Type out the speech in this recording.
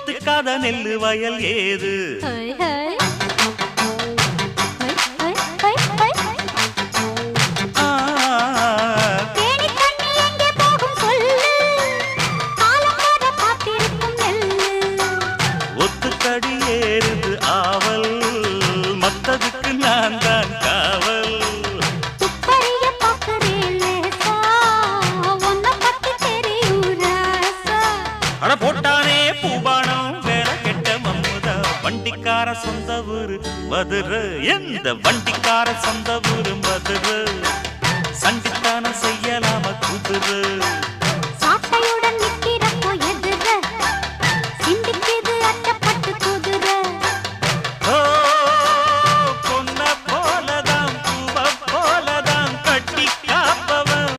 எத்துக்காத நெல்லு வயல் ஏது ஒத்துக்கடி ஏறுது ஆவல் மத்ததுக்கு நான் தான் காவல் அட போட்டானே பூபானம் வேற கெட்ட மம்முதா வண்டிக்கார சொந்த ஊரு மதுரை எந்த வண்டிக்கார சொந்த ஊரு மதுரை சண்டித்தானம் செய்யலாம குதிரை